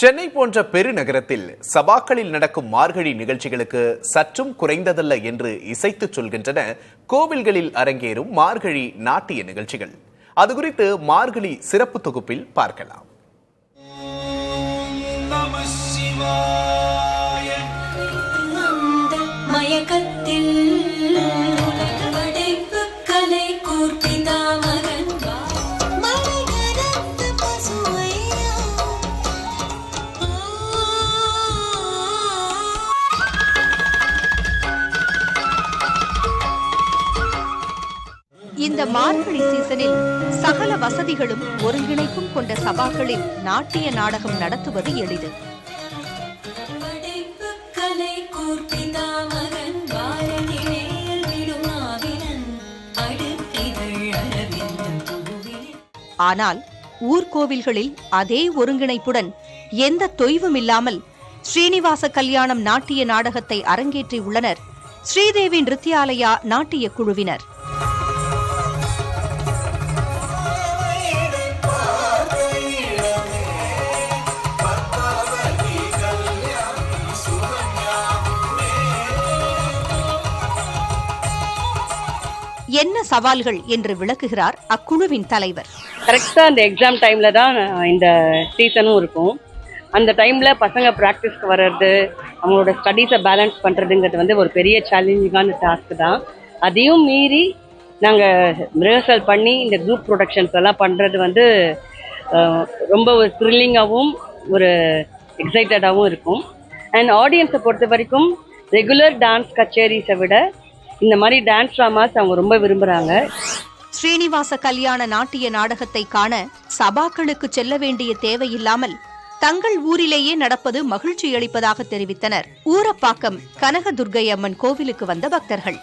சென்னை போன்ற பெருநகரத்தில் சபாக்களில் நடக்கும் மார்கழி நிகழ்ச்சிகளுக்கு சற்றும் குறைந்ததல்ல என்று இசைத்துச் சொல்கின்றன கோவில்களில் அரங்கேறும் மார்கழி நாட்டிய நிகழ்ச்சிகள். அது குறித்து மார்கழி சிறப்பு தொகுப்பில் பார்க்கலாம். இந்த மார்கழி சீசனில் சகல வசதிகளும் ஒருங்கிணைப்பும் கொண்ட சபாக்களில் நாட்டிய நாடகம் நடத்துவது எளிது. ஆனால் ஊர்கோவில்களில் அதே ஒருங்கிணைப்புடன் எந்த தொய்வும் இல்லாமல் ஸ்ரீனிவாச கல்யாணம் நாட்டிய நாடகத்தை அரங்கேற்றியுள்ளனர் ஸ்ரீதேவி நிருத்யாலயா நாட்டிய குழுவினர். என்ன சவால்கள் என்று விளக்குகிறார் அக்குழுவின் தலைவர். கரெக்டாக அந்த எக்ஸாம் டைம்ல தான் இந்த சீசனும் இருக்கும். அந்த டைம்ல பசங்க ப்ராக்டிஸ்க்கு வர்றது, அவங்களோட ஸ்டடீஸை பேலன்ஸ் பண்ணுறதுங்கிறது ஒரு பெரிய சேலஞ்சிங்கான டாஸ்க் தான். அதையும் மீறி நாங்கள் ரிஹர்சல் பண்ணி இந்த குரூப் ப்ரொடக்ஷன்ஸ் எல்லாம் பண்ணுறது ரொம்ப ஒரு த்ரில்லிங்காகவும் ஒரு எக்ஸைட்டடாகவும் இருக்கும். அண்ட் ஆடியன்ஸை பொறுத்த வரைக்கும் ரெகுலர் டான்ஸ் கச்சேரிஸை விட இந்த மாதிரி டான்ஸ் டிராமாஸ் அவங்க ரொம்ப விரும்புறாங்க. ஸ்ரீனிவாச கல்யாண நாட்டிய நாடகத்தை காண சபாக்களுக்கு செல்ல வேண்டிய தேவையில்லாமல் தங்கள் ஊரிலேயே நடப்பது மகிழ்ச்சி அளிப்பதாக தெரிவித்தனர் ஊரப்பாக்கம் கனகதுர்க்கை அம்மன் கோவிலுக்கு வந்த பக்தர்கள்.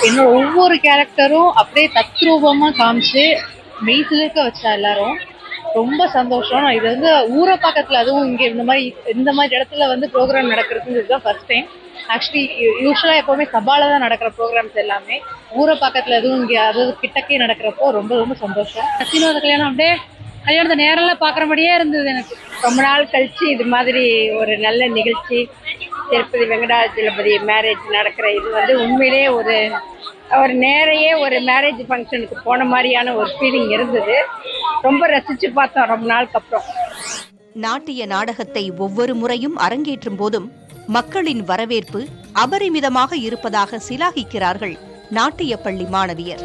என்னோட ஒவ்வொரு கேரக்டரும் அப்படியே தத்ரூபமா காமிச்சு மெய் சிலிர்க்க வச்சா எல்லாரும் ரொம்ப சந்தோஷம். இது ஊரப்பாக்கத்துல அதுவும் இங்க இந்த மாதிரி இடத்துல ப்ரோக்ராம் நடக்கிறது இதுதான் ஃபர்ஸ்ட் டைம். ஆக்சுவலி யூஸ்வலா எப்பவுமே சபால தான் நடக்கிற ப்ரோக்ராம்ஸ் எல்லாமே ஊரப்பாக்கத்துல அதுவும் இங்க கிட்டக்கே நடக்கிறப்போ ரொம்ப ரொம்ப சந்தோஷம். சீனிவாச கல்யாணம் அப்படியே கல்யாணத்தை நேரெல்லாம் பாக்குறபடியே இருந்தது. எனக்கு ரொம்ப நாள் கழிச்சு இது மாதிரி ஒரு நல்ல நிகழ்ச்சி திருப்பதி வெங்கடாஜலபதி மேரேஜ் நடக்கிற இது உண்மையிலே ஒரு நேரையே ஒரு மேரேஜ் ஃபங்க்ஷனுக்கு போன மாதிரியான ஒரு ஃபீலிங் இருந்தது. ரொம்ப ரசிச்சு பார்த்தோம் ரொம்ப நாளுக்கு அப்புறம். நாட்டிய நாடகத்தை ஒவ்வொரு முறையும் அரங்கேற்றும் போதும் மக்களின் வரவேற்பு அபரிமிதமாக இருப்பதாக சிலாகிக்கிறார்கள் நாட்டிய பள்ளி மாணவியர்.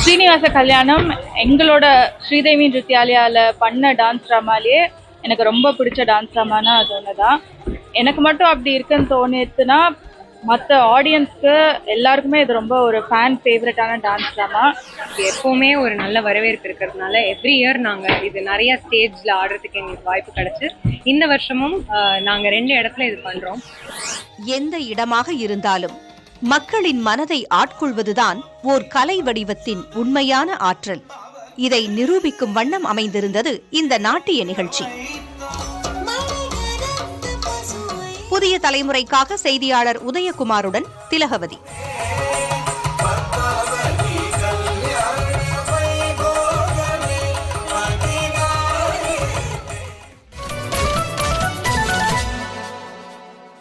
ஸ்ரீனிவாச கல்யாணம் எங்களோட ஸ்ரீதேவி நிருத்யாலயால பண்ண டான்ஸ் ட்ராமாலேயே எனக்கு ரொம்ப பிடிச்ச டான்ஸ் ட்ராமானா அது ஒண்ணுதான். எனக்கு மட்டும் அப்படி இருக்குன்னு தோணிச்சுன்னா மற்ற ஆடியன்ஸ்க்கு எல்லாருக்குமே இது ரொம்ப ஒரு ஃபேன் ஃபேவரட்டான டான்ஸ் ட்ராமா. எப்பவுமே ஒரு நல்ல வரவேற்பு இருக்கிறதுனால எவ்ரி இயர் நாங்கள் இது நிறைய ஸ்டேஜ்ல ஆடுறதுக்கு எங்களுக்கு வாய்ப்பு கிடைச்சு இந்த வருஷமும் நாங்கள் 2 இடத்துல இது பண்றோம். எந்த இடமாக இருந்தாலும் மக்களின் மனதை ஆட்கொள்வதுதான் ஓர் கலை வடிவத்தின் உண்மையான ஆற்றல். இதை நிரூபிக்கும் வண்ணம் அமைந்திருந்தது இந்த நாட்டிய நிகழ்ச்சி. புதிய தலைமுறைக்காக செய்தியாளர் உதயகுமாருடன் திலகவதி.